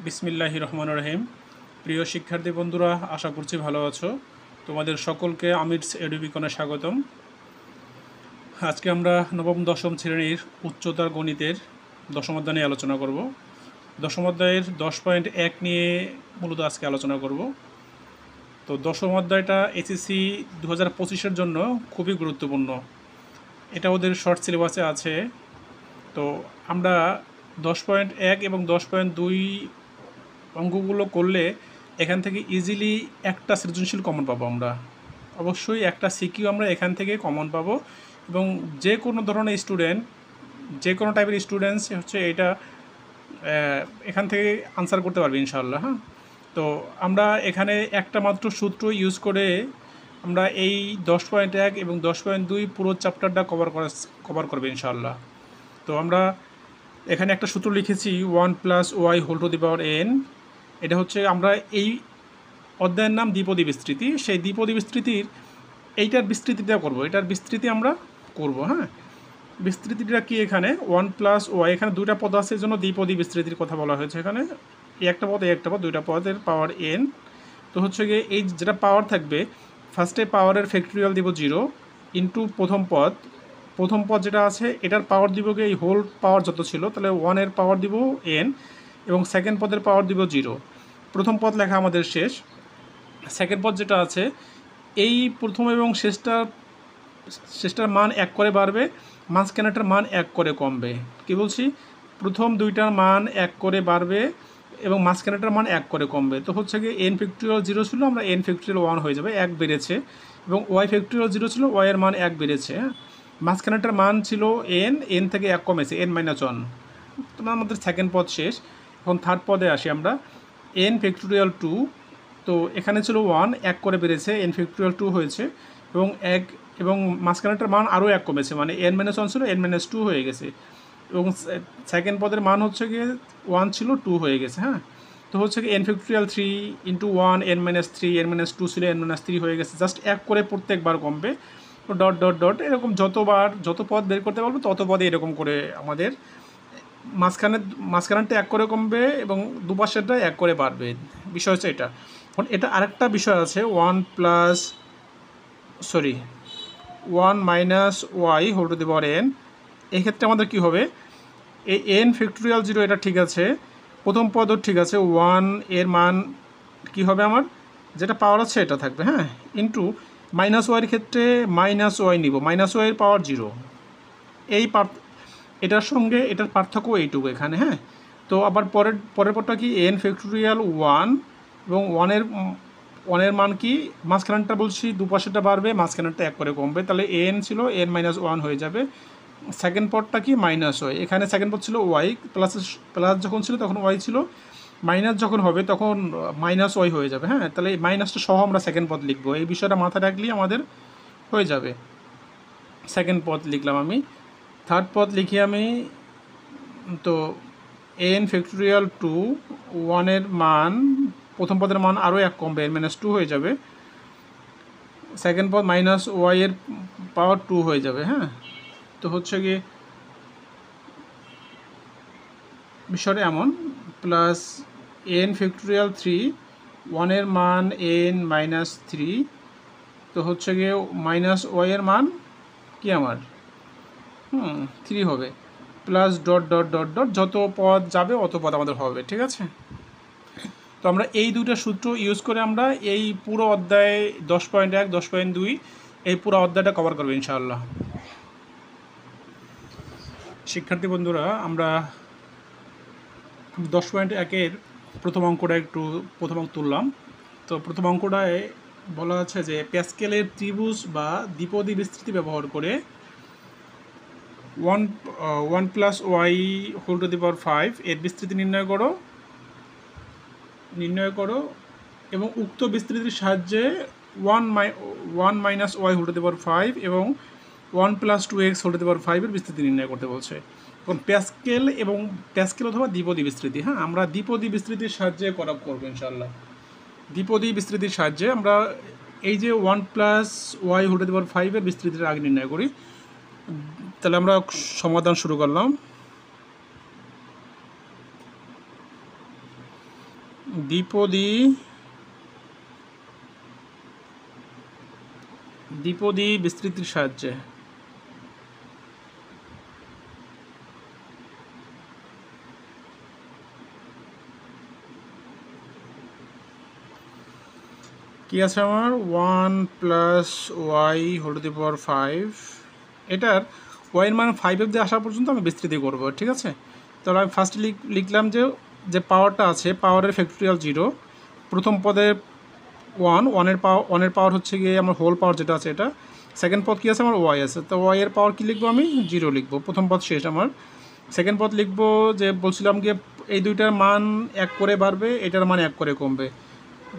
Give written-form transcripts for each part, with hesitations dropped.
বিসমিল্লাহির রহমানির রহিম। প্রিয় শিক্ষার্থী বন্ধুরা, আশা করছি ভালো আছো। তোমাদের সকলকে আমিরস এডুবিকনে স্বাগতম। আজকে আমরা নবম দশম শ্রেণীর উচ্চতর গণিতের দশম অধ্যায় নিয়ে আলোচনা করব। দশম অধ্যায়ের 10.1 নিয়ে মূলত আজকে আলোচনা করব। তো দশম অধ্যায়টা এসএসসি 2025-এর জন্য খুবই গুরুত্বপূর্ণ। এটা ওদের শর্ট সিলেবাসে আছে। তো আমরা 10.1 এবং 10.2 অঙ্কগুলো করলে এখান থেকে ইজিলি একটা সৃজনশীল কমন পাবো। আমরা অবশ্যই একটা সিকিউ আমরা এখান থেকে কমন পাবো, এবং যে কোনো ধরনের স্টুডেন্ট, যে কোনো টাইপের স্টুডেন্টস হচ্ছে এটা এখান থেকে আনসার করতে পারবে ইনশাআল্লাহ। হ্যাঁ, তো আমরা এখানে একটা মাত্র সূত্র ইউজ করে আমরা এই 10.1 এবং 10.2 পুরো চ্যাপ্টারটা কভার করবে ইনশাআল্লাহ। তো আমরা এখানে একটা সূত্র লিখেছি 1+y⁴n। এটা হচ্ছে আমরা এই অধ্যায়ের নাম দ্বিপদী বিস্তৃতি। সেই দ্বিপদী বিস্তৃতির এইটার বিস্তৃতিটা করব, এটার বিস্তৃতি আমরা করব। হ্যাঁ, বিস্তৃতিটা কি, এখানে 1+y, এখানে দুইটা পদ আছে, এই জন্য দ্বিপদী বিস্তৃতির কথা বলা হয়েছে। এখানে একটা পদ, একটা পদ, দুইটা পদের পাওয়ার n। তো হচ্ছে গিয়ে এই যেটা পাওয়ার থাকবে, ফার্স্টে পাওয়ারের ফ্যাক্টরিয়াল দিব 0 ইন্টু প্রথম পদ যেটা আছে এটার পাওয়ার দিব গিয়ে এই হোল পাওয়ার যত ছিল, তাহলে 1-এর পাওয়ার দিব n, এবং সেকেন্ড পদের পাওয়ার দিব 0। প্রথম পদ লেখা আমাদের শেষ। সেকেন্ড পদ যেটা আছে, এই প্রথম এবং শেষটার মান 1 করে বাড়বে, মাঝখানেটার মান 1 করে কমবে। কি বলছি, প্রথম দুইটার মান 1 করে বাড়বে এবং মাঝখানেটার মান 1 করে কমবে। তো হচ্ছে কি n⁴ 0 ছিল, আমরা n⁴ 1 হয়ে যাবে, 1 বেড়েছে, এবং y⁴ 0 ছিল, y এর মান 1 বেড়েছে। মাঝখানেটার মান ছিল n থেকে 1 কমেছে, n-1। তোমার আমাদের সেকেন্ড পদ শেষ। এখন থার্ড পদে আসি আমরা, n⁴ 2। তো এখানে ছিল 1, 1 করে বেড়েছে, n⁴ 2 হয়েছে, এবং মাঝখানেটার মান আরও 1 কমেছে, মানে n-1 ছিল, n-2 হয়ে গেছে, এবং সেকেন্ড পদের মান হচ্ছে গিয়ে 1 ছিল, 2 হয়ে গেছে। হ্যাঁ, তো হচ্ছে কি n⁴ 3 ইন্টু 1, n-3, n-2 ছিল, n-3 হয়ে গেছে, জাস্ট 1 করে প্রত্যেকবার কমবে। তো ডট ডট ডট এরকম যত পদ বের করতে পারবো তত পদে এরকম করে আমাদের মাঝখানেরটা 1 করে কমবে এবং দুপাশেরটা 1 করে বাড়বে। বিষয় হচ্ছে এটা। এখন এটা আরেকটা বিষয় আছে, 1 y⁴n। এক্ষেত্রে আমাদের কি হবে, এই n⁴ 0 এটা ঠিক আছে, প্রথম পদও ঠিক আছে, 1 এর মান কি হবে আমার, যেটা পাওয়ার আছে এটা থাকবে। হ্যাঁ, ইন্টু -y-এর ক্ষেত্রে -y নিব, -y এর পাওয়ার 0। এটার সঙ্গে এটার পার্থক্য এইটুকু এখানে। হ্যাঁ, তো আবার পরের পরটা কি, n⁴ 1, এবং 1-এর মান কি, মাঝখানটা বলছি দুপাশেটা বাড়বে, মাঝখানেরটা 1 করে কমবে, তাহলে n ছিল, n-1 হয়ে যাবে। সেকেন্ড পদটা কি, -y, এখানে সেকেন্ড পদ ছিল y, প্লাস যখন ছিল তখন y ছিল, মাইনাস যখন হবে তখন -y হয়ে যাবে। হ্যাঁ, তাহলে এই মাইনাসটা সহ আমরা সেকেন্ড পদ লিখবো, এই বিষয়টা মাথায় রাখলেই আমাদের হয়ে যাবে। সেকেন্ড পদ লিখলাম আমি। থার্ড পদ লিখি আমি, তো n⁴ 2, 1-এর মান, প্রথম পদের মান আরও 1 কমবে, n-2 হয়ে যাবে। সেকেন্ড পদ -y এর পাওয়ার 2 হয়ে যাবে। হ্যাঁ, তো হচ্ছে গিয়ে বিষয়টা এমন, প্লাস n⁴ 3, 1-এর মান n-3, তো হচ্ছে গিয়ে -y এর মান কি আমার 3 হবে, plus dot dot dot dot যত পদ যাবে অত পদ আমাদের হবে। ঠিক আছে, তো আমরা এই দুইটা সূত্র ইউজ করে আমরা এই পুরো অধ্যায়ে 10.1, 10.2 এই পুরো অধ্যায়টা কভার করবো ইনশাআল্লাহ। শিক্ষার্থী বন্ধুরা, আমরা 10.1-এর প্রথম অঙ্ক তুললাম। তো প্রথম অঙ্কটায় বলা আছে যে প্যাসকেলের ত্রিভুজ বা দ্বিপদী বিস্তৃতি ব্যবহার করে 1+y⁴ এর বিস্তৃতি নির্ণয় করো, এবং উক্ত বিস্তৃতির সাহায্যে 1-y⁴ এবং 1+2x⁴ এর বিস্তৃতি নির্ণয় করতে বলছে। এখন প্যাসকেল অথবা দ্বিপদী বিস্তৃতি, হ্যাঁ, আমরা দ্বিপদী বিস্তৃতির সাহায্যে করবো ইনশাআল্লাহ। দ্বিপদী বিস্তৃতির সাহায্যে আমরা এই যে 1+y⁴ এর বিস্তৃতির আগে নির্ণয় করি। তাহলে আমরা সমাধান শুরু করলাম। দ্বিপদী বিস্তৃতির সাহায্যে। কি আছে আমার 1 plus Y whole to the power 5, এটার ওয়াইয়ের মান 5 অব্দি আসা পর্যন্ত আমি বিস্তৃতি করব, ঠিক আছে। তাহলে আমি ফার্স্ট লিখলাম যে পাওয়ারটা আছে, পাওয়ারের ফ্যাক্টোরিয়াল 0, প্রথম পদে 1 পাওয়ার হচ্ছে গিয়ে আমার হোল পাওয়ার যেটা আছে এটা, সেকেন্ড পদ কী আছে আমার ওয়াই আছে, তো ওয়াইয়ের পাওয়ার কী লিখবো আমি 0 লিখবো, প্রথম পদ শেষ আমার। সেকেন্ড পদ লিখবো যে বলছিলাম গিয়ে এই দুইটার মান 1 করে বাড়বে, এটার মান 1 করে কমবে,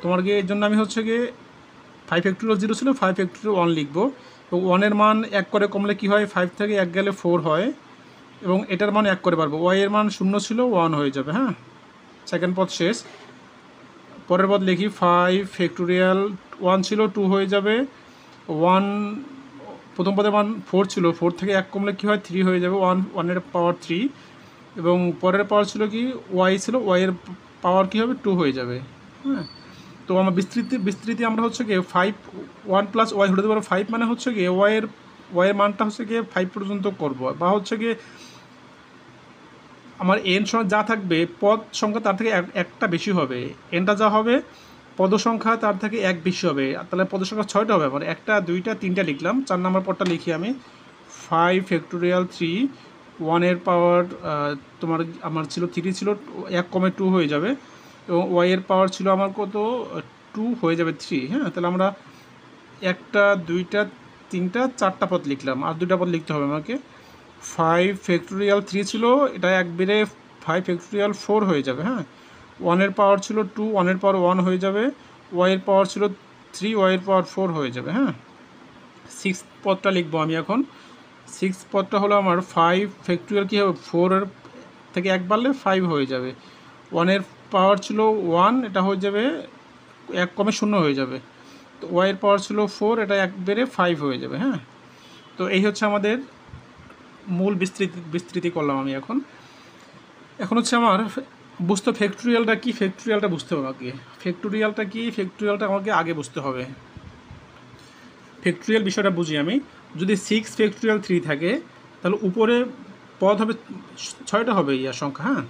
তোমার গিয়ে এর জন্য আমি হচ্ছে গিয়ে 5 ফ্যাক্টোরিয়াল 0 ছিল 5 ফ্যাক্টোরিয়াল 1 লিখবো। তো 1-এর মান 1 করে কমলে কী হয়, 5 থেকে 1 গেলে 4 হয়, এবং এটার মান 1 করে বাড়বো, ওয়াই এর মান 0 ছিল 1 হয়ে যাবে, হ্যাঁ। সেকেন্ড পদ শেষ। পরের পদ লিখি 5 ফ্যাক্টোরিয়াল 1 ছিল 2 হয়ে যাবে, 1 প্রথম পদের মান 4 ছিল, 4 থেকে 1 কমলে কী হয় 3 হয়ে যাবে, 1-এর পাওয়ার 3, এবং পরের পাওয়ার ছিল কি ওয়াই ছিল, ওয়াইয়ের পাওয়ার কী হবে 2 হয়ে যাবে, হ্যাঁ। তো আমার বিস্তৃতি আমরা হচ্ছে গিয়ে 1 প্লাস ওয়াই হতে পারবো 5, মানে হচ্ছে গিয়ে ওয়াইয়ের মানটা হচ্ছে গিয়ে 5 পর্যন্ত করব, বা হচ্ছে গিয়ে আমার এন সংখ্যা যা থাকবে পদ সংখ্যা তার থেকে একটা বেশি হবে, এনটা যা হবে পদ সংখ্যা তার থেকে 1 বেশি হবে, তাহলে পদ সংখ্যা 6টা হবে আমার, 1টা 2টা 3টা লিখলাম। 4 নম্বর পদটা লিখি আমি 5 ফ্যাক্টোরিয়াল 3, 1-এর পাওয়ার আমার ছিল 3 ছিল, 1 কমে 2 হয়ে যাবে, এবং ওয়াইয়ের পাওয়ার ছিল আমার কত 2 হয়ে যাবে 3, হ্যাঁ। তাহলে আমরা 1টা 2টা 3টা 4টা পদ লিখলাম, আর 2টা পদ লিখতে হবে আমাকে। 5 ফ্যাক্টোরিয়াল 3 ছিল, এটা এক বেড়ে 5 ফ্যাক্টোরিয়াল 4 হয়ে যাবে, হ্যাঁ। 1-এর পাওয়ার ছিল 2, 1-এর পাওয়ার 1 হয়ে যাবে, ওয়াইয়ের পাওয়ার ছিল 3, ওয়াইয়ের পাওয়ার 4 হয়ে যাবে, হ্যাঁ। 6 পদটা লিখবো আমি এখন। 6 পদটা হলো আমার 5 ফ্যাক্টোরিয়াল কী হবে 4-এর থেকে 1 বাড়লে 5 হয়ে যাবে, 1-এর পাওয়ার ছিল 1, এটা হয়ে যাবে 1 কমে 0 হয়ে যাবে, তো ওয়াইয়ের পাওয়ার ছিল 4, এটা 1 বেড়ে 5 হয়ে যাবে, হ্যাঁ। তো এই হচ্ছে আমাদের মূল বিস্তৃতি করলাম আমি। এখন হচ্ছে আমার বুঝতে ফ্যাক্টোরিয়ালটা কি, ফ্যাক্টোরিয়ালটা বুঝতে হবে আমাকে, ফ্যাক্টোরিয়ালটা আমাকে আগে বুঝতে হবে। ফ্যাক্টোরিয়াল বিষয়টা বুঝি আমি, যদি 6 ফ্যাক্টোরিয়াল 3 থাকে তাহলে উপরে পদ হবে 6টা হবে ইয়ার সংখ্যা, হ্যাঁ।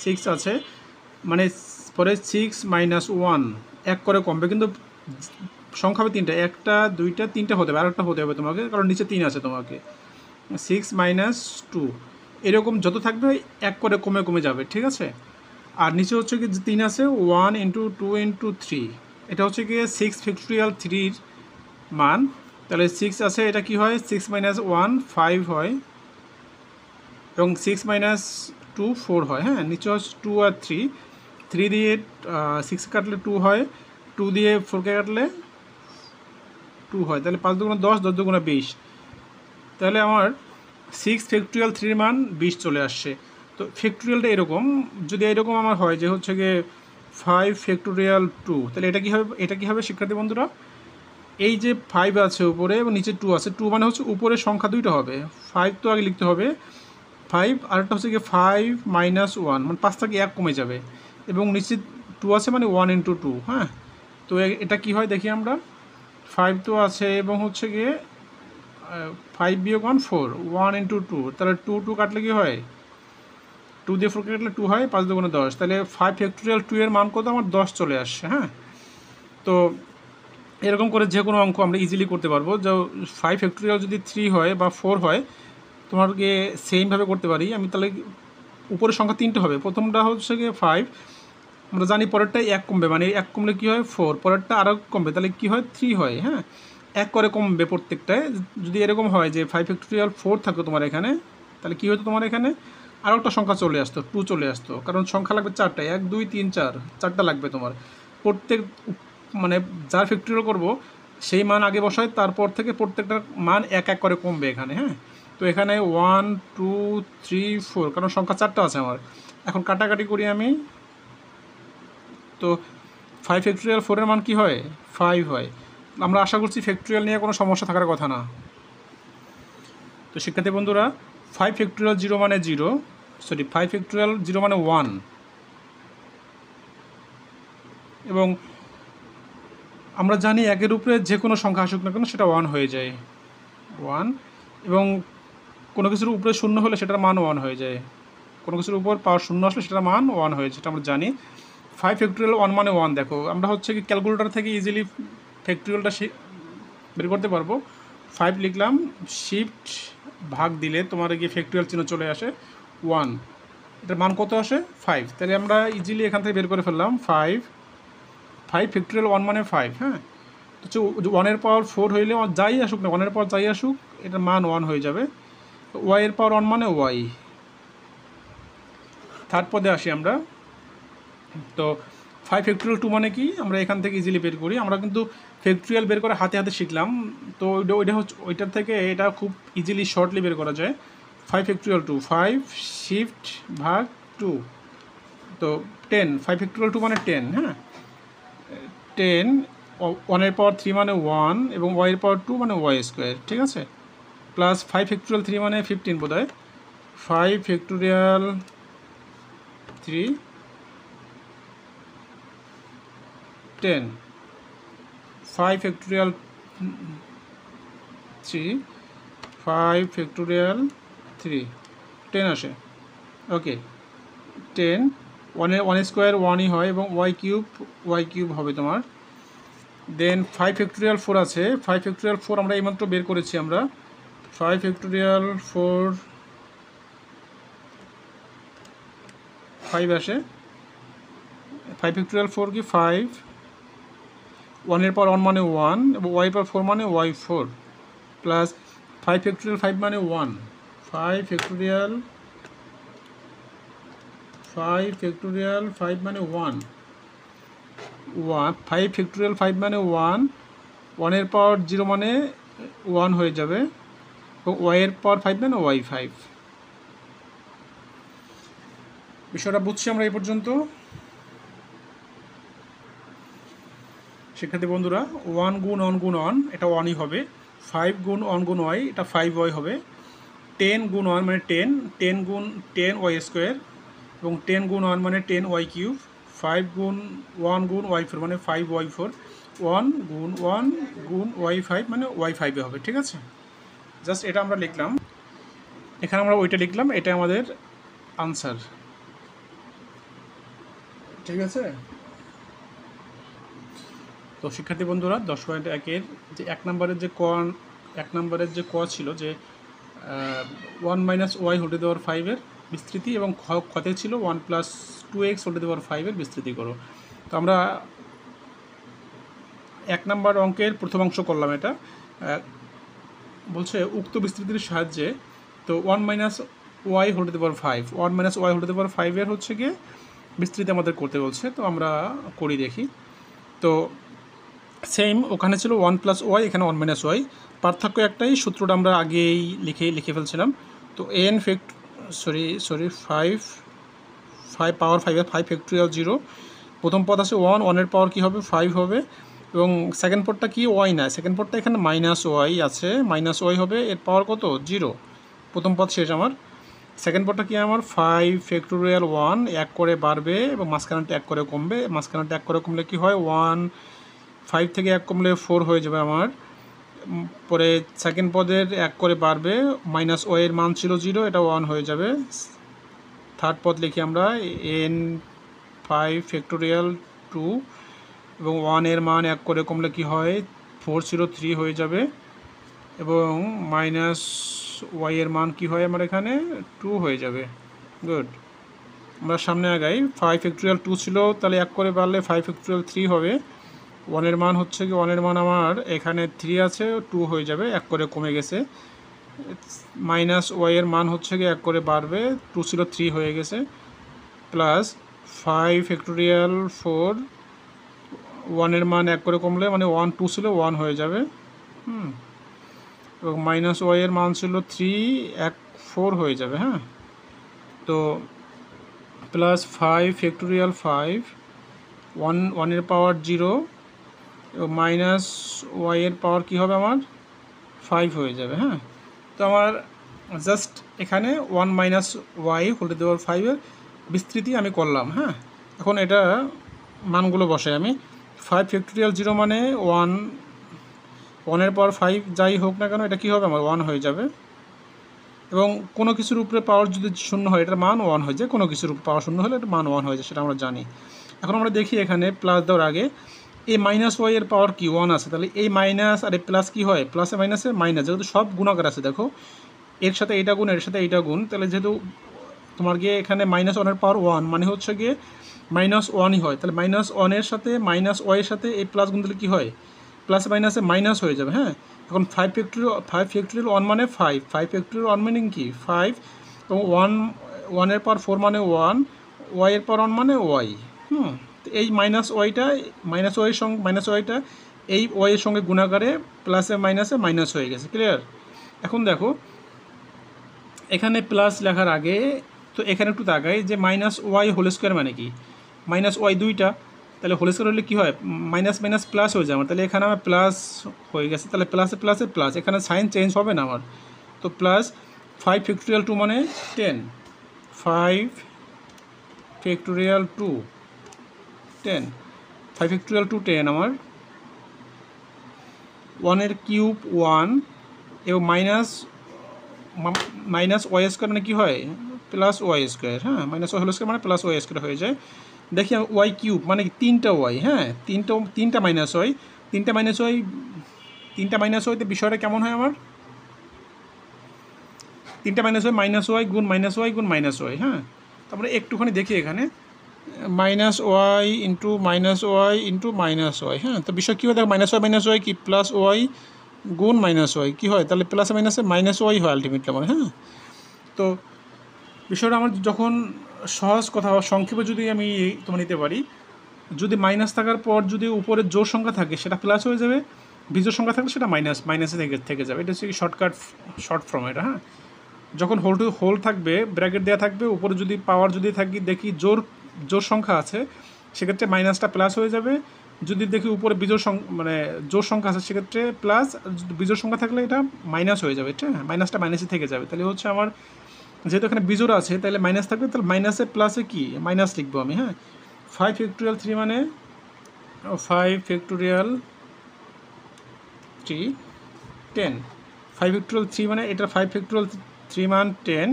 6 আছে মানে পরে 6 মাইনাস 1 1 করে কমবে, কিন্তু সংখ্যা হবে 3টা, 1টা 2টা 3টা হতে হবে, আরেকটা হতে হবে তোমাকে, কারণ নিচে 3 আছে তোমাকে। 6 মাইনাস 2 এরকম যত থাকবে 1 করে কমে কমে যাবে, ঠিক আছে। আর নিচে হচ্ছে কি 3 আছে, 1 ইন্টু 2 ইন্টু 3, এটা হচ্ছে গিয়ে 6 ফ্যাক্টোরিয়াল 3-র মান। তাহলে 6 আছে, এটা কি হয় 6 মাইনাস 1 5 হয়, এবং 6 মাইনাস 2 4 হয়, হ্যাঁ। নিচে হচ্ছে 2 আর 3 দিয়ে 6 কাটলে 2 হয়, 2 দিয়ে 4কে কাটলে 2 হয়, তাহলে 5 দুগুণে 10, 10 দুগুণে 20, তাহলে আমার 6 ফ্যাক্টোরিয়াল 3-র মান 20 চলে আসছে। তো ফ্যাক্টোরিয়ালটা এরকম, যদি এরকম আমার হয় যে হচ্ছে গিয়ে 5 ফ্যাক্টোরিয়াল 2, তাহলে এটা কি হবে শিক্ষার্থী বন্ধুরা, এই যে 5 আছে উপরে এবং নিচে 2 আছে, 2 মানে হচ্ছে উপরে সংখ্যা 2টা হবে, 5 তো আগে লিখতে হবে 5, আরেকটা হচ্ছে গিয়ে 5 মাইনাস 1 মানে 5 থেকে 1 কমে যাবে, এবং নিচে 2 আছে মানে 1 ইন্টু 2, হ্যাঁ। তো এটা কি হয় দেখি আমরা, 5 তো আছে এবং হচ্ছে গিয়ে 5 বিয়োগ 1 4, 1 ইন্টু 2, তাহলে 2 কাটলে কি হয় 2 দিয়ে 4 কাটলে 2 হয়, 5 দুগুণে 10, তাহলে 5 ফ্যাক্টোরিয়াল 2-এর মান কত আমার 10 চলে আসছে, হ্যাঁ। তো এরকম করে যে কোনো অঙ্ক আমরা ইজিলি করতে পারবো, যে 5 ফ্যাক্টোরিয়াল যদি 3 হয় বা 4 হয় তোমাকে সেমভাবে করতে পারি আমি। তাহলে উপরের সংখ্যা 3টে হবে, প্রথমটা হচ্ছে গিয়ে 5, আমরা জানি পরেরটাই 1 কমবে, মানে 1 কমলে কী হয় 4, পরেরটা আরও কমবে, তাহলে কী হয় 3 হয়, হ্যাঁ। 1 করে কমবে প্রত্যেকটায়। যদি এরকম হয় যে 5 ফ্যাক্টোরিয়াল 4 থাকতো তোমার এখানে, তাহলে কী হতো তোমার এখানে আরও একটা সংখ্যা চলে আসতো, 2 চলে আসতো, কারণ সংখ্যা লাগবে 4টা, 1 2 3 4, 4টা লাগবে তোমার। প্রত্যেক মানে যার ফ্যাক্টোরিয়াল করবো সেই মান আগে বসায়, তারপর থেকে প্রত্যেকটার মান 1 1 করে কমবে এখানে, হ্যাঁ। তো এখানে 1 2 3 4, কারণ সংখ্যা 4টা আছে আমার। এখন কাটাকাটি করি আমি, তো 5 ফ্যাক্টোরিয়াল 4-এর মান কী হয় 5 হয়। আমরা আশা করছি ফ্যাক্টোরিয়াল নিয়ে কোনো সমস্যা থাকার কথা না। তো শিক্ষার্থী বন্ধুরা 5 ফ্যাক্টোরিয়াল 0 মানে 0, 5 ফ্যাক্টোরিয়াল 0 মানে 1, এবং আমরা জানি একের উপরে যে কোনো সংখ্যা আসুক না কেন সেটা 1 হয়ে যায়, 1। এবং কোনো কিছুর উপরে শূন্য হলে সেটার মান 1 হয়ে যায়, কোনো কিছুর উপর পাওয়ার শূন্য আসলে সেটার মান 1 হয়ে যায়, সেটা আমরা জানি। 5 ফ্যাক্টোরিয়াল 1 মানে 1। দেখো আমরা হচ্ছে কি ক্যালকুলেটর থেকে ইজিলি ফ্যাক্টোরিয়ালটা বের করতে পারবো। 5 লিখলাম, শিফট ভাগ দিলে তোমার গিয়ে ফ্যাক্টোরিয়াল চিহ্ন চলে আসে 1, এটার মান কত আসে 5। তাহলে আমরা ইজিলি এখান থেকে বের করে ফেললাম 5 ফ্যাক্টোরিয়াল 1 মানে 5। হ্যাঁ, হচ্ছে 1 এর পাওয়ার 4 হইলে যাই আসুক না, 1 এর পাওয়ার যাই আসুক এটার মান 1 হয়ে যাবে। ওয়াই এর পাওয়ার 1 মানে ওয়াই। থার্ড পদে আসি আমরা। তো 5 ফ্যাক্টোরিয়াল 2 মানে কি আমরা এখান থেকে ইজিলি বের করি। আমরা কিন্তু ফ্যাক্টোরিয়াল বের করে হাতে হাতে শিখলাম, তো ওইটা হচ্ছে ওইটার থেকে এটা খুব ইজিলি শর্টলি বের করা যায়। 5 ফ্যাক্টোরিয়াল 2, 5 শিফট ভাগ 2, তো 10। 5 ফ্যাক্টোরিয়াল 2 মানে 10। হ্যাঁ, 10, 1 এর পাওয়ার 3 মানে 1 এবং ওয়াই এর পাওয়ার 2 মানে ওয়াই স্কোয়ার, ঠিক আছে। প্লাস 5 ফ্যাক্টোরিয়াল 3 মানে 15 বোধ হয়। 5 ফ্যাক্টোরিয়াল 3 10, 5 ফ্যাক্টোরিয়াল 3, 5 ফ্যাক্টোরিয়াল 3 10 আসে। ওকে, 10, 1 স্কোয়ার 1ই হয় এবং ওয়াই কিউব হবে তোমার। দেন 5 ফ্যাক্টোরিয়াল 4 আছে। 5 ফ্যাক্টোরিয়াল 4 আমরা এইমাত্র বের করেছি আমরা। 5 ফ্যাক্টোরিয়াল 4 5 আসে। 5 ফ্যাক্টোরিয়াল 4 কি 5, 1 এর পাওয়ার 1 মানে 1 এবং ওয়াই পাওয়ার 4 মানে ওয়াই 4, প্লাস 5 ফ্যাক্টোরিয়াল 5 মানে 1। 5 ফ্যাক্টোরিয়াল 5 মানে 1, 5 ফ্যাক্টোরিয়াল 5 মানে 1, 1 এর পাওয়ার 0 মানে 1 হয়ে যাবে এবং ওয়াই এর পাওয়ার 5 মানে ওয়াই 5। বিষয়টা বুঝছি আমরা এই পর্যন্ত। শিক্ষার্থী বন্ধুরা, 1 গুণ 1 গুণ 1 এটা 1ই হবে। 5 গুণ 1 গুণ ওয়াই এটা 5y হবে। 10 গুণ 1 মানে 10, 10 গুণ 10 ওয়াই স্কোয়ার এবং 10 গুণ 1 মানে 10 ওয়াই কিউব। 5 গুণ 1 গুণ ওয়াই 4 মানে 5y4। 1 গুণ 1 গুণ ওয়াই 5 মানে ওয়াই 5 হবে, ঠিক আছে। জাস্ট এটা আমরা লিখলাম, এখানে আমরা ওইটা লিখলাম, এটা আমাদের আনসার, ঠিক আছে। তো শিক্ষার্থী বন্ধুরা, 10.1-এর যে 1 নম্বরের যে ক ছিল যে 1 minus Y whole to the power 5-এর বিস্তৃতি এবং খতে ছিল 1 plus 2x whole to the power 5-এর বিস্তৃতি করো। তো আমরা 1 নম্বর অঙ্কের প্রথম অংশ করলাম। এটা বলছে উক্ত বিস্তৃতির সাহায্যে, তো 1 minus Y whole to the power 5, 1 minus Y whole to the power 5-এর হচ্ছে গিয়ে বিস্তৃতি আমাদের করতে বলছে। তো আমরা করি দেখি। তো সেম ওখানে ছিল 1 প্লাস ওয়াই, এখানে 1 মাইনাস ওয়াই। পার্থক্য একটাই, সূত্রটা আমরা আগেই লিখে ফেলছিলাম। তো এন ফাইভ পাওয়ার 5 ফ্যাক্টোরিয়াল 0, প্রথম পদ আছে 1, 1-এর পাওয়ার কী হবে 5 হবে এবং সেকেন্ড পদটা কি ওয়াই না, সেকেন্ড পদটা এখানে মাইনাস ওয়াই আছে, মাইনাস ওয়াই হবে, এর পাওয়ার কত 0। প্রথম পদ শেষ আমার। সেকেন্ড পদটা কি আমার 5 ফ্যাক্টোরিয়াল 1 এক করে বাড়বে এবং মাঝখানটা এক করে কমবে। মাঝখানটা এক করে কমলে কি হয় 1, 5 থেকে 1 কমলে 4 হয়ে যাবে আমার। পরে সেকেন্ড পদের 1 করে বাড়বে, মাইনাস ওয়াই এর মান ছিল 0, এটা 1 হয়ে যাবে। থার্ড পদ লিখি আমরা এন 5 ফ্যাক্টোরিয়াল 2 এবং 1 এর মান 1 করে কমলে কি হয় 4 ছিল 3 হয়ে যাবে এবং মাইনাস ওয়াই এর মান কি হয় আমার এখানে 2 হয়ে যাবে। গুড, আমরা সামনে আগাই। 5 ফ্যাক্টোরিয়াল 2 ছিল, তাহলে 1 করে বাড়লে 5 ফ্যাক্টোরিয়াল 3 হবে। 1 এর মান হচ্ছে কি 1 এর মান আমার এখানে 3 আছে, 2 হয়ে যাবে, 1 করে কমে গেছে। মাইনাস ওয়াই এর মান হচ্ছে কি 1 করে বাড়বে, 2 ছিল 3 হয়ে গেছে, প্লাস 5 ফ্যাক্টোরিয়াল 4, 1 এর মান 1 করে কমলে মানে 1, 2 ছিল 1 হয়ে যাবে। এবং মাইনাস ওয়াই এর মান ছিল 3, 4 হয়ে যাবে। হ্যাঁ, তো প্লাস 5 ফ্যাক্টোরিয়াল 5, 1 এর পাওয়ার 0 এবং মাইনাস ওয়াই এর পাওয়ার কী হবে আমার 5 হয়ে যাবে। হ্যাঁ, তো আমার জাস্ট এখানে 1 minus Y whole to the power 5-এর বিস্তৃতি আমি করলাম। হ্যাঁ, এখন এটা মানগুলো বসাই আমি। 5 ফ্যাক্টোরিয়াল 0 মানে 1, 1-এর পাওয়ার 5 যাই হোক না কেন এটা কী হবে আমার 1 হয়ে যাবে। এবং কোনো কিছুর উপরে পাওয়ার যদি 0 হয় এটার মান 1 হয়ে যায়, কোনো কিছুর উপরে পাওয়ার 0 হলে এটার মান 1 হয়ে যায়, সেটা আমরা জানি। এখন আমরা দেখি এখানে প্লাস দেওয়ার আগে এই মাইনাস ওয়াই এর পাওয়ার কি 1 আছে, তাহলে এই মাইনাস আর এই প্লাস কী হয়, প্লাসে মাইনাসে মাইনাস, যেহেতু সব গুণাকার আছে দেখো, এর সাথে এইটা গুণ, এর সাথে এইটা গুণ, তাহলে যেহেতু তোমার গিয়ে এখানে -1-এর পাওয়ার 1 মানে হচ্ছে গিয়ে -1ই হয়, তাহলে -1-এর সাথে -y-এর সাথে এই প্লাস গুণ দিলে কী হয়, প্লাস মাইনাসে মাইনাস হয়ে যাবে। হ্যাঁ, এখন 5 ফ্যাক্টোরিয়াল 1 মানে 5 ফ্যাক্টোরিয়াল 1 মিনিং কি 5, এবং 1-এর পাওয়ার 4 মানে 1, y-এর পাওয়ার 1 মানে y। তো এই -y-টা -y-এর সঙ্গে -y-টা এই y-এর সঙ্গে গুণাকারে প্লাসে মাইনাসে মাইনাস হয়ে গেছে, ক্লিয়ার। এখন দেখো এখানে প্লাস লেখার আগে তো এখানে একটু তাকাই যে -y হোল স্কোয়ার মানে কি, -y দুইটা, তাহলে হোল স্কোয়ার হলে কী হয়, মাইনাস মাইনাস প্লাস হয়ে যায় আমার, তাহলে এখানে আমার প্লাস হয়ে গেছে, তাহলে প্লাসে প্লাসে প্লাস, এখানে সাইন চেঞ্জ হবে না আমার, তো প্লাস 5 ফ্যাক্টোরিয়াল 2 মানে 10, 5 ফ্যাক্টোরিয়াল 2 10, 5 ফ্যাক্টোরিয়াল 2 10 আমার, 1-এর কিউব 1 এবং মাইনাস ওয়াই স্কোয়ার মানে কী হয়, প্লাস ওয়াই স্কোয়ার। হ্যাঁ, মাইনাস ওয়াই হোল স্কোয়ার মানে প্লাস ওয়াই স্কোয়ার হয়ে যায়। দেখি ওয়াই কিউব মানে তিনটা ওয়াই, হ্যাঁ তিনটা মাইনাস ওয়াই, তিনটা মাইনাস ওয়াইতে বিষয়টা কেমন হয় আমার, তিনটা মাইনাস ওয়াই গুণ মাইনাস ওয়াই গুণ মাইনাস ওয়াই। হ্যাঁ, তারপরে একটুখানি দেখি এখানে minus Y into minus Y into minus Y. হ্যাঁ, তো বিষয় কী হয় দেখো, মাইনাস ওয়াই কি প্লাস ওয়াই গুণ মাইনাস ওয়াই কী হয়, তাহলে প্লাসে মাইনাসে মাইনাস ওয়াই হয় আলটিমেটলি আমার। হ্যাঁ, তো বিষয়টা আমার যখন সহজ কথা সংক্ষেপে যদি আমি তোমার নিতে পারি, যদি মাইনাস থাকার পর যদি উপরে জোর সংখ্যা থাকে সেটা প্লাস হয়ে যাবে, বিজোড় সংখ্যা থাকলে সেটা মাইনাসে থেকে যাবে, এটা হচ্ছে কি শর্ট ফর্ম এটা। হ্যাঁ, যখন হোল থাকবে ব্র্যাকেট দেওয়া থাকবে, উপরে যদি পাওয়ার যদি থাকি দেখি জোর সংখ্যা আছে সেক্ষেত্রে মাইনাসটা প্লাস হয়ে যাবে, যদি দেখি উপরে মানে জোর সংখ্যা আছে সেক্ষেত্রে প্লাস, যদি বিজোড় সংখ্যা থাকলে এটা মাইনাস হয়ে যাবে, ঠিক আছে, মাইনাসটা মাইনাসে থেকে যাবে। তাহলে হচ্ছে আমার যেহেতু এখানে বিজোড় আছে তাহলে মাইনাস থাকবে, তাহলে মাইনাসে প্লাসে কি মাইনাস লিখবো আমি। হ্যাঁ, 5 ফ্যাক্টোরিয়াল 3 মানে 5 ফ্যাক্টোরিয়াল 3 10, 5 ফ্যাক্টোরিয়াল 3 মানে এটা 5 ফ্যাক্টোরিয়াল 3 মান 10,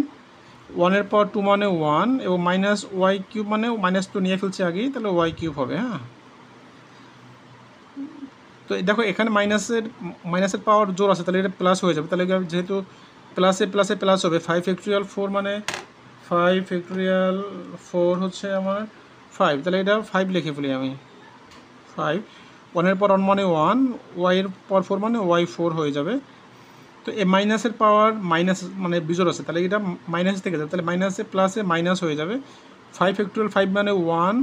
1-এর পাওয়ার 2 মানে 1 এবং মাইনাস ওয়াই কিউব মানে মাইনাস তো নিয়ে ফেলছে আগেই, তাহলে ওয়াই কিউব হবে। হ্যাঁ, তো দেখো এখানে মাইনাসের পাওয়ার জোর আছে তাহলে এটা প্লাস হয়ে যাবে, তাহলে যেহেতু প্লাসে প্লাসে প্লাস হবে, 5 ফ্যাক্টোরিয়াল 4 মানে 5 ফ্যাক্টোরিয়াল 4 হচ্ছে আমার 5, তাহলে এটা 5 লিখে ফেলি আমি 5, 1-এর পর 1 মানে 1, ওয়াইয়ের পর 4 মানে ওয়াই 4 হয়ে যাবে। তো এই মাইনাসের পাওয়ার মাইনাস মানে বিজোড় আছে তাহলে এটা মাইনাস থেকে যাবে, তাহলে মাইনাসে প্লাসে মাইনাস হয়ে যাবে, 5 ফ্যাক্টোরিয়াল 5 মানে 1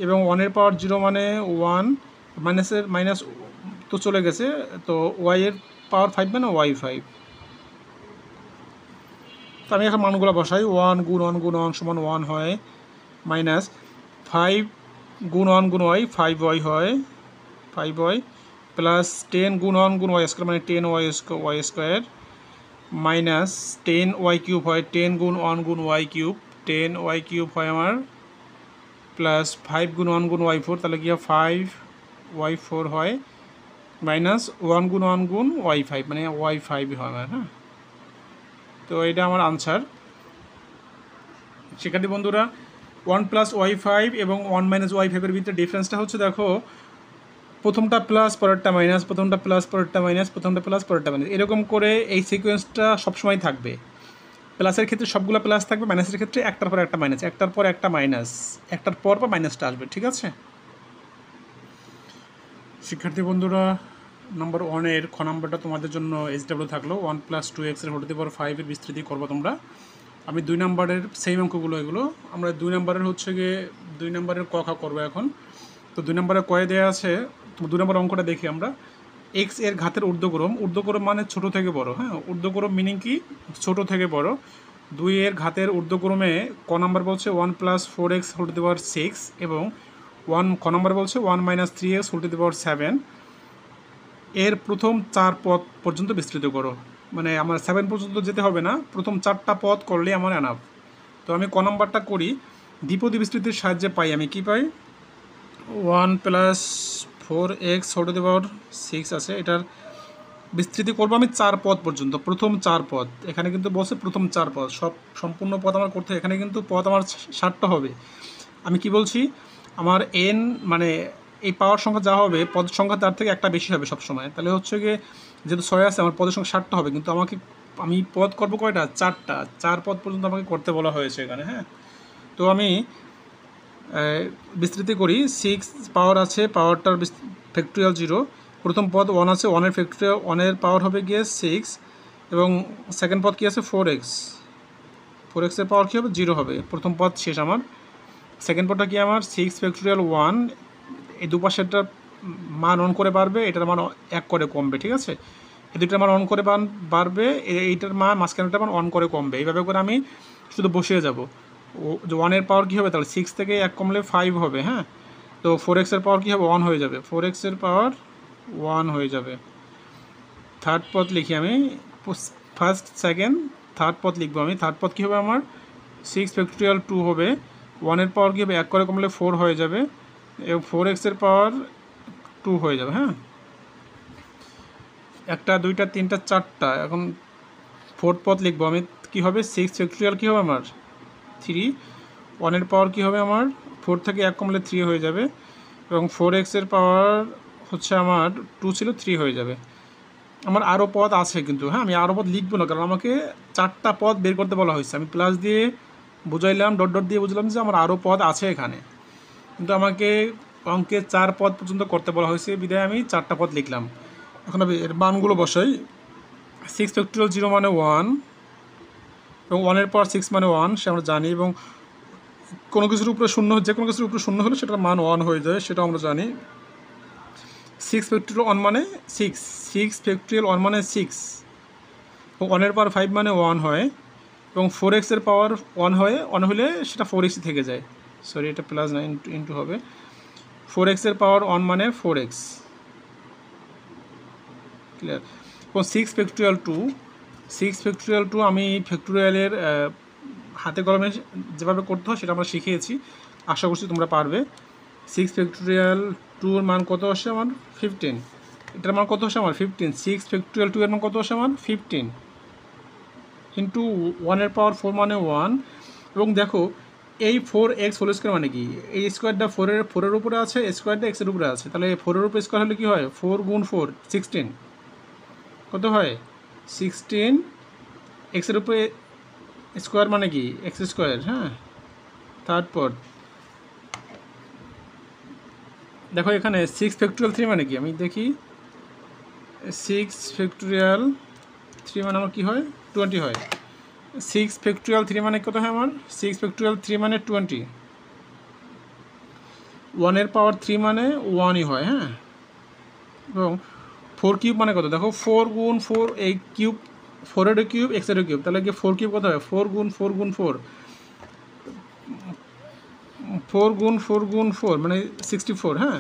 এবং 1-এর পাওয়ার 0 মানে 1, মাইনাস তো চলে গেছে, তো ওয়াইয়ের পাওয়ার 5 মানে ওয়াই 5। তো আমি এখন মানগুলো বসাই, 1 গুণ 1 গুণ 1 সমান 1 হয়, মাইনাস 5 গুণ 1 গুণ ওয়াই 5 ওয়াই হয় 5 ওয়াই, প্লাস 10 গুণ 1 গুণ ওয়াই স্কোয়ার মানে 10 Y square, minus 10 Y cube হয় 10 গুণ 1 গুণ ওয়াই কিউব 10 ওয়াই কিউব হয় আমার, প্লাস 5 গুণ 1 গুণ ওয়াই 4 তাহলে কি হয় 5 ওয়াই 4 হয়, মাইনাস 1 গুণ 1 গুণ ওয়াই 5 মানে ওয়াই 5 হয় আমার। হ্যাঁ, তো এটা আমার আনসার। শিক্ষার্থী বন্ধুরা 1 প্লাস ওয়াই 5 এবং 1 মাইনাস ওয়াই 5-এর ভিতরে ডিফারেন্সটা হচ্ছে দেখো, প্রথমটা প্লাস পরেরটা মাইনাস, প্রথমটা প্লাস পরেরটা মাইনাস, প্রথমটা প্লাস পরেরটা মাইনাস, এরকম করে এই সিকোয়েন্সটা সবসময় থাকবে। প্লাসের ক্ষেত্রে সবগুলো প্লাস থাকবে, মাইনাসের ক্ষেত্রে একটার পর একটা মাইনাস, একটার পর একটা মাইনাস, একটার পর মাইনাসটা আসবে, ঠিক আছে। শিক্ষার্থী বন্ধুরা নাম্বার 1-এর খ নাম্বারটা তোমাদের জন্য SW থাকলো, 1 প্লাস 2x এর হোল টু দি পাওয়ার 5-এর বিস্তৃতি করবো তোমরা। আমি 2 নাম্বারের সেম অঙ্কগুলো এগুলো আমরা 2 নাম্বারের হচ্ছে গিয়ে 2 নাম্বারের ক খা করবো এখন। তো 2 নাম্বারে কয়ে দেওয়া আছে, তো 2 নাম্বার অঙ্কটা দেখি আমরা। x এর ঘাতের ঊর্ধ্বক্রম মানে ছোট থেকে বড়। হ্যাঁ, ঊর্ধ্বক্রম মিনিং কি ছোট থেকে বড়। 2 এর ঘাতের ঊর্ধ্বক্রমে ক নাম্বার বলছে 1 plus 4x whole to the power 6 এবং ক নাম্বার বলছে 1 minus 3x whole to the power 7, এর প্রথম 4 পদ পর্যন্ত বিস্তৃত করো। মানে আমার 7 পর্যন্ত যেতে হবে না, প্রথম 4টা পদ করলে আমার এনাফ। তো আমি ক নাম্বারটা করি, দ্বিপদী বিস্তৃতির সাহায্যে পাই আমি কি পাই, 1 plus 4x whole to the power 6 আছে। এটার বিস্তৃতি করবো আমি 4 পদ পর্যন্ত, প্রথম 4 পদ। এখানে কিন্তু বলছে প্রথম 4 পদ, সম্পূর্ণ পদ আমার করতে হয়। এখানে কিন্তু পদ আমার 60টা হবে। আমি কি বলছি, আমার n মানে এই পাওয়ার সংখ্যা যা হবে, পদের সংখ্যা তার থেকে একটা বেশি হবে সবসময়। তাহলে হচ্ছে গিয়ে যেহেতু 6 আছে, আমার পদের সংখ্যা 60টা হবে, কিন্তু আমি পদ করবো কয়টা, 4টা। 4 পদ পর্যন্ত আমাকে করতে বলা হয়েছে এখানে, হ্যাঁ। তো আমি বিস্তৃতি করি। 6 পাওয়ার আছে, পাওয়ারটার ফ্যাক্টরিয়াল 0। প্রথম পদ 1 আছে, 1-এর ফ্যাক্টরিয়াল 1-এর পাওয়ার হবে গিয়ে 6, এবং সেকেন্ড পদ কী আছে 4x। 4x-এর পাওয়ার কী হবে, 0 হবে। প্রথম পদ শেষ আমার। সেকেন্ড পদটা কি আমার 6 ফ্যাক্টরিয়াল 1, এই দুপাশেরটা মান অন করে বাড়বে, এটার মান 1 করে কমবে, ঠিক আছে। এই দুইটার মান অন করে বাড়বে, এইটার মান মাঝখানেরটা মান অন করে কমবে। এইভাবে করে আমি শুধু বসিয়ে যাব। যে 1-এর পাওয়ার কী হবে, তাহলে 6 থেকে 1 কমলে 5 হবে, হ্যাঁ। তো 4x-এর পাওয়ার কী হবে, 1 হয়ে যাবে। 4x-এর পাওয়ার 1 হয়ে যাবে। থার্ড পদ লিখি আমি, ফার্স্ট সেকেন্ড থার্ড পদ লিখবো আমি। থার্ড পদ কী হবে আমার, 6 ফ্যাক্টরিয়াল 2 হবে। 1-এর পাওয়ার কী হবে, 1 করে কমলে 4 হয়ে যাবে, এবং 4x-এর পাওয়ার 2 হয়ে যাবে, হ্যাঁ। একটা, দুইটা, তিনটা, চারটা। এখন ফোর্থ পদ লিখবো আমি, কী হবে 6 ফ্যাক্টরিয়াল কী হবে আমার 3। 1-এর পাওয়ার কী হবে আমার, 4 থেকে 1 কমলে 3 হয়ে যাবে, এবং 4x-এর পাওয়ার হচ্ছে আমার 2 ছিল, 3 হয়ে যাবে। আমার আরও পদ আছে কিন্তু, হ্যাঁ, আমি আরও পদ লিখবো না, কারণ আমাকে 4টা পদ বের করতে বলা হয়েছে। আমি প্লাস দিয়ে বুঝাইলাম, ডট ডট দিয়ে বুঝলাম যে আমার আরও পদ আছে এখানে, কিন্তু আমাকে অঙ্কে 4 পদ পর্যন্ত করতে বলা হয়েছে, বিধায় আমি 4টা পদ লিখলাম। এখন আমি এর মানগুলো বসাই। 6 ফ্যাক্টরিয়াল 0 মানে 1, এবং 1-এর পাওয়ার 6 মানে 1, সে আমরা জানি। এবং কোনো কিছুর উপরে শূন্য, যে কোনো কিছুর উপরে শূন্য হলে সেটার মান 1 হয়ে যায়, সেটা আমরা জানি। 6 ফ্যাক্টরিয়াল 1 মানে 6, 6 ফ্যাক্টরিয়াল 1 মানে 6, এবং 1-এর পাওয়ার 5 মানে 1 হয়, এবং 4x-এর পাওয়ার 1 হয়, 1 হলে সেটা 4x থেকে যায়। সরি, এটা প্লাস না, ইন্টু হবে। 4x-এর পাওয়ার 1 মানে 4x, ক্লিয়ার। এবং 6 ফ্যাক্টরিয়াল 2, 6 ফ্যাক্টরিয়াল 2 আমি ফ্যাক্টরিয়ালের হাতে কলমে যেভাবে করতে হয় সেটা আমরা শিখিয়েছি, আশা করছি তোমরা পারবে। 6 ফ্যাক্টরিয়াল 2-এর মান কত আসে আমার, 15। এটার মান কত আসে আমার, 15। 6 ফ্যাক্টরিয়াল 2-এর মান কত আসে আমার, 15, ইন্টু 1-এর পাওয়ার 4 মানে 1। এবং দেখো, এই 4x হোল স্কোয়ার মানে কি, এই স্কোয়ারটা 4-এর উপরে আছে, স্কোয়ারটা x-এর উপরে আছে, তাহলে 4-এর উপরে স্কোয়ার হলে কী হয়, 4 গুণ 4 16, কত হয় 16। x-এর উপরে স্কোয়ার মানে কি, এক্স স্কোয়ার, হ্যাঁ। তারপর দেখো এখানে 6 ফ্যাক্টরিয়াল 3 মানে কি, আমি দেখি, 6 ফ্যাক্টরিয়াল 3 মানে আমার কী হয়, 20 হয়। 6 ফ্যাক্টরিয়াল 3 মানে কত হয় আমার, 6 ফ্যাক্টরিয়াল 3 মানে 20। 1-এর পাওয়ার 3 মানে 1ই হয়, হ্যাঁ। এবং 4 কিউব মানে কত, দেখো 4 গুণ 4, এই কিউব, 4-এর কিউব, x-এর কিউব, তাহলে কি 4 কিউব কত হয়, 4 গুণ 4 গুণ 4, 4 গুণ 4 গুণ 4 মানে 64, হ্যাঁ,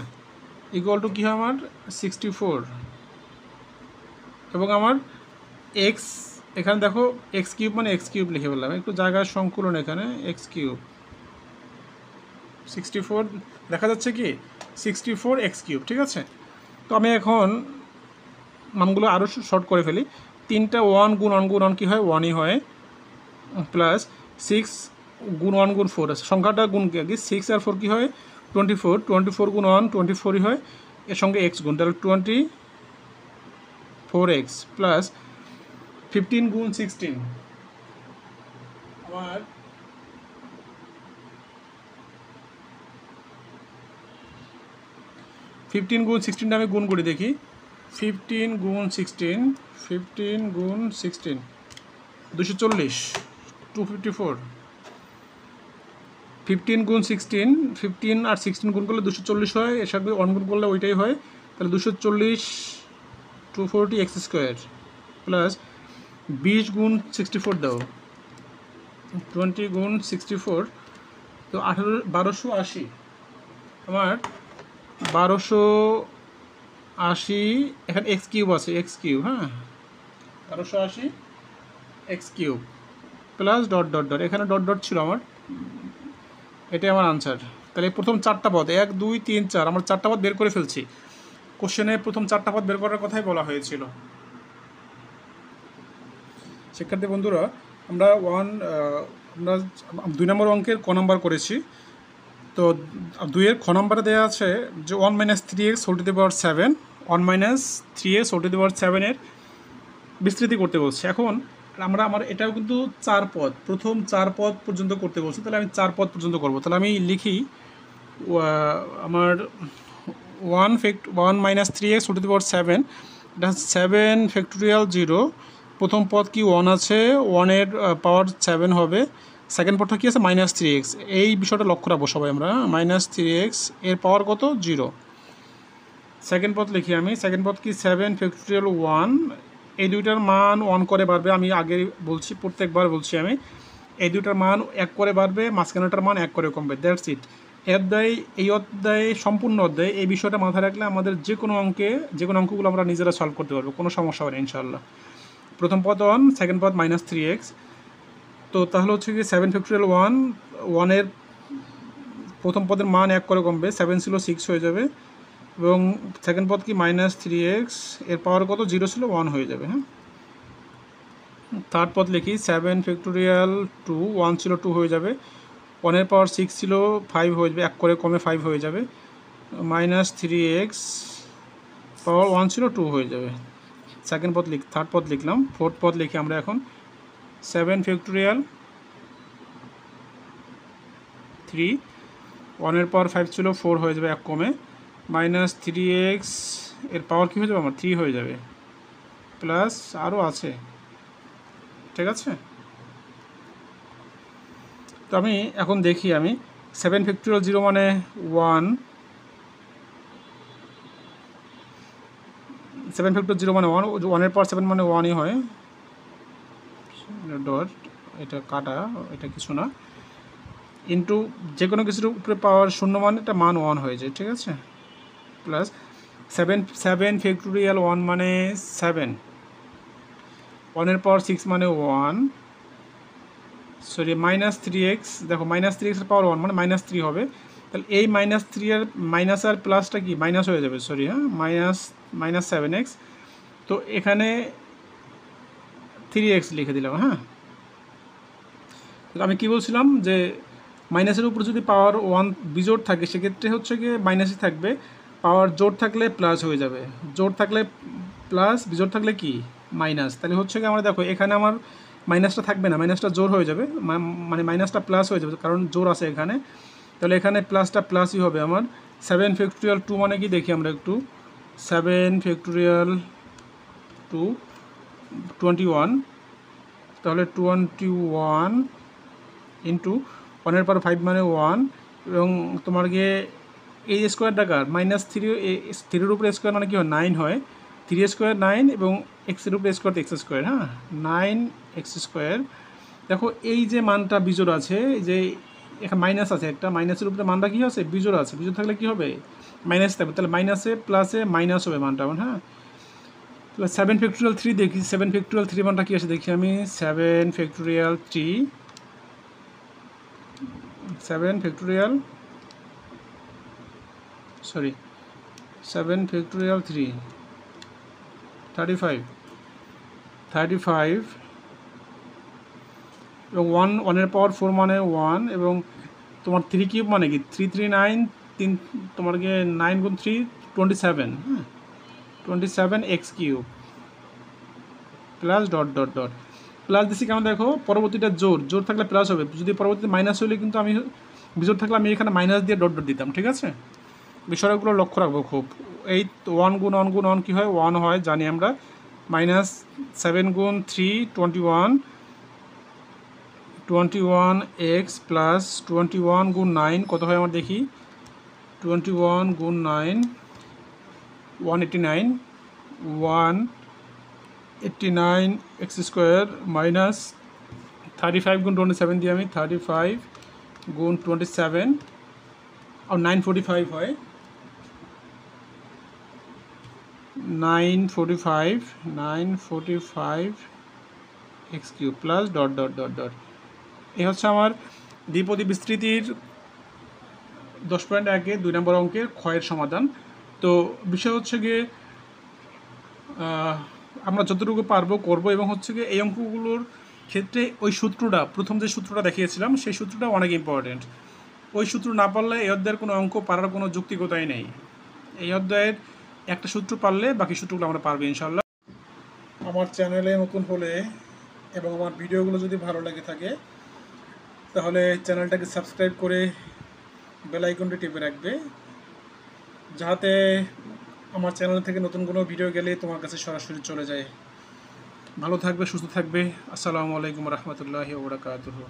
ইকুয়াল টু কী হয় আমার 64। এবং আমার এক্স, এখানে দেখো এক্স কিউব মানে এক্স কিউব লিখে ফেললাম, একটু জায়গার সংকুলন, এখানে এক্স কিউব 64 দেখা যাচ্ছে কি, 64 এক্স কিউব, ঠিক আছে। তো আমি এখন মানগুলো আরও শর্ট করে ফেলি। 3টা 1 গুণ 1 গুণ 1 কী হয়, 1ই হয়, প্লাস 6 গুণ 1 গুণ 4 আছে, সংখ্যাটা গুণ কি, 6 আর 4 কী হয় 24, 24 গুণ 1 24ই হয়, এর সঙ্গে এক্স গুণ, তাহলে 24x প্লাস 15 গুণ 16, আমার 15 গুণ 16টা আমি গুণ করে দেখি। 15 গুণ 16, 15 গুণ 16 240, 254। 15 গুণ 16, 15 আর 16 গুণ করলে 240 হয়, এর সাথে 1 গুণ করলে ওইটাই হয়, তাহলে 240, 240 এক্স স্কোয়ার প্লাস 20 গুণ 64 দাও, 20 গুণ 64, তো 1280, আমার 1280, এখানে এক্স কিউব আছে, এক্স কিউব, হ্যাঁ, 1280 x cube plus dot dot dot, এখানে ডট ডট ছিল আমার, এটাই আমার আনসার। তাহলে প্রথম 4টা পদ 1 2 3 4 আমরা 4টা পদ বের করে ফেলছি। কোশ্চেনে প্রথম 4টা পদ বের করার কথাই বলা হয়েছিল। শিক্ষার্থী বন্ধুরা, আমরা 2 নম্বর অঙ্কের ক নাম্বার করেছি। তো 2-এর খ নাম্বারে দেওয়া আছে যে 1 - 3x whole to the power 7, 1 - 3x whole to the power 7-এর বিস্তৃতি করতে বলছে। এখন আমার এটাও কিন্তু 4 পদ, প্রথম 4 পদ পর্যন্ত করতে বলছে। তাহলে আমি 4 পদ পর্যন্ত করব। তাহলে আমি লিখি আমার 1 - 3x whole to the power 7, এটা 7 ফ্যাক্টোরিয়াল 0। প্রথম পদ কি 1 আছে, 1-এর পাওয়ার 7 হবে। সেকেন্ড পদটা কি আছে -3x, এই বিষয়টা লক্ষ্য রাখবো সবাই আমরা। -3x এর পাওয়ার কত 0। সেকেন্ড পদ লিখি আমি, সেকেন্ড পদ কি 7 ফ্যাক্টোরিয়াল 1, এই দুইটার মান 1 করে বাড়বে। আমি আগে বলছি, প্রত্যেকবার বলছি আমি, এই দুইটার মান 1 করে বাড়বে, মাঝখানেটার মান 1 করে কমবে। That's it. এই অধ্যায়ে সম্পূর্ণ অধ্যায়ে এই বিষয়টা মাথায় রাখলে আমাদের যে কোনো অঙ্কগুলো আমরা নিজেরা সলভ করতে পারবো, কোনো সমস্যা হবে না ইনশাআল্লাহ। প্রথম পদ 1, সেকেন্ড পদ -3x। তো তাহলে হচ্ছে কি 7 ফ্যাক্টোরিয়াল 1, 1-এর প্রথম পদের মান 1 করে কমবে, 7 ছিল 6 হয়ে যাবে। এবং সেকেন্ড পদ কি -3x, এর পাওয়ার কত 0 ছিল 1 হয়ে যাবে। হ্যাঁ, থার্ড পদ লিখি 7 ফ্যাক্টোরিয়াল 2, 1 ছিল 2 হয়ে যাবে। 1-এর পাওয়ার 6 ছিল 5 হয়ে যাবে, 1 করে কমে 5 হয়ে যাবে। -3x, পাওয়ার 1 ছিল 2 হয়ে যাবে। সেকেন্ড পদ থার্ড পদ লিখলাম। ফোর্থ পদ লিখি আমরা এখন 7 ফ্যাক্টোরিয়াল 3, 1-এর পাওয়ার 5 ছিল 4 হয়ে যাবে, 1 কমে। -3x, এর পাওয়ার কী হয়ে যাবে আমার 3 হয়ে যাবে, প্লাস আরও আছে। ঠিক আছে, তো আমি এখন দেখি, আমি 7 ফ্যাক্টোরিয়াল 0 মানে 1, 7 ফ্যাক্টোরিয়াল 0 মানে 1, 1-এর পাওয়ার 7 মানে 1ই হয়। ডট, এটা কাটা, এটা কিছু না, ইন্টু যে কোনো কিছুর উপরে পাওয়ার 0 মানে এটা মান 1 হয়ে যায়। ঠিক আছে, প্লাস 7 ফ্যাক্টোরিয়াল 1 মানে 7, 1-এর পাওয়ার 6 মানে 1, সরি -3x, দেখো -3x এর পাওয়ার 1 মানে -3 হবে। তাহলে এই -3 এর মাইনাস আর প্লাসটা কি মাইনাস হয়ে যাবে, সরি, হ্যাঁ, -7x। তো এখানে 3x লিখে দিলাম। হ্যাঁ, আমি কি বলছিলাম যে মাইনাসের উপর যদি পাওয়ার 1 বিজোড় থাকে সেক্ষেত্রে হচ্ছে গিয়ে মাইনাসই থাকবে, পাওয়ার জোড় থাকলে প্লাস হয়ে যাবে, জোড় থাকলে প্লাস, বিজোড় থাকলে কি মাইনাস। তাহলে হচ্ছে গিয়ে আমরা দেখো এখানে আমার মাইনাসটা থাকবে না, মাইনাসটা জোড় হয়ে যাবে, মানে মাইনাসটা প্লাস হয়ে যাবে কারণ জোড় আছে এখানে। তাহলে এখানে প্লাসটা প্লাসই হবে আমার। 7 ফ্যাক্টোরিয়াল 2 মানে কি দেখি আমরা একটু, 7 ফ্যাক্টোরিয়াল 2 21, তাহলে 21 ইন্টু 1-এর পাওয়ার 5 মানে 1, এবং তোমার গিয়ে এই স্কোয়ার টাকার -3-এর উপরে স্কোয়ার মানে কি হয় 9 হয়, 3 স্কোয়ার 9 এবং এক্সের উপরে স্কোয়ার এক্স স্কোয়ার। হ্যাঁ, 9x স্কোয়ার। দেখো এই যে মানটা বিজোড় আছে, যে এখানে মাইনাস আছে একটা, মাইনাসের উপরে মানটা কী আছে বিজোড় আছে, বিজোড় থাকলে কী হবে মাইনাস থাকবে, তাহলে মাইনাসে প্লাসে মাইনাস হবে মানটা। হ্যাঁ, তাহলে 7 ফ্যাক্টোরিয়াল 3 দেখি, 7 ফ্যাক্টোরিয়াল 3 মানটা কী আছে দেখি আমি, 7 ফ্যাক্টোরিয়াল 3, 7 ফ্যাক্টোরিয়াল 3 35 এবং 1-এর পাওয়ার 4 মানে 1, এবং তোমার 3 কিউব মানে কি 339, তোমার গিয়ে 9 গুণ 3 27, হ্যাঁ, 27x cube plus dot dot dot plus দিচ্ছি কেন দেখো, পরবর্তীটা জোর থাকলে প্লাস হবে, যদি পরবর্তীতে মাইনাস হলে কিন্তু আমি বিজোড় থাকলে আমি এখানে মাইনাস দিয়ে ডট ডট দিতাম। ঠিক আছে, বিষয়গুলো লক্ষ্য রাখবো খুব। এই 1 গুণ 1 গুণ 1 কী হয় 1 হয় জানি আমরা, -7 গুণ 3 21x প্লাস 21 গুণ 9 কত হয় আমার দেখি, 21 গুণ 9 189, 189x স্কোয়ার মাইনাস 35 গুণ 27 দিয়ে আমি 35 গুণ 27 আর 945 হয়, 945 x cube plus dot dot dot dot. এই হচ্ছে আমার দ্বিপদী বিস্তৃতির 10.1 2 নম্বর অঙ্কের ক্ষয়ের সমাধান। তো বিষয় হচ্ছে গিয়ে আমরা যতটুকু পারবো করব, এবং হচ্ছে গিয়ে এই অঙ্কগুলোর ক্ষেত্রে ওই সূত্রটা, প্রথম যে সূত্রটা দেখিয়েছিলাম সেই সূত্রটা অনেক ইম্পর্টেন্ট। ওই সূত্র না পারলে এই অধ্যায়ের কোনো অঙ্ক পারার কোনো যৌক্তিকতাই নেই। এই অধ্যায়ের একটা সূত্র পারলে বাকি সূত্রগুলো আমরা পারবো ইনশাল্লাহ। আমার চ্যানেলে নতুন হলে এবং আমার ভিডিওগুলো যদি ভালো লেগে থাকে তাহলে চ্যানেলটাকে সাবস্ক্রাইব করে বেল আইকনটি টিপে রাখবে, যাতে আমার চ্যানেল থেকে নতুন কোনো ভিডিও গেলে তোমার কাছে সরাসরি চলে যায়। ভালো থাকবে, সুস্থ থাকবে। আসসালামু আলাইকুম রহমতুল্লাহি ওয়া বারাকাতুহু।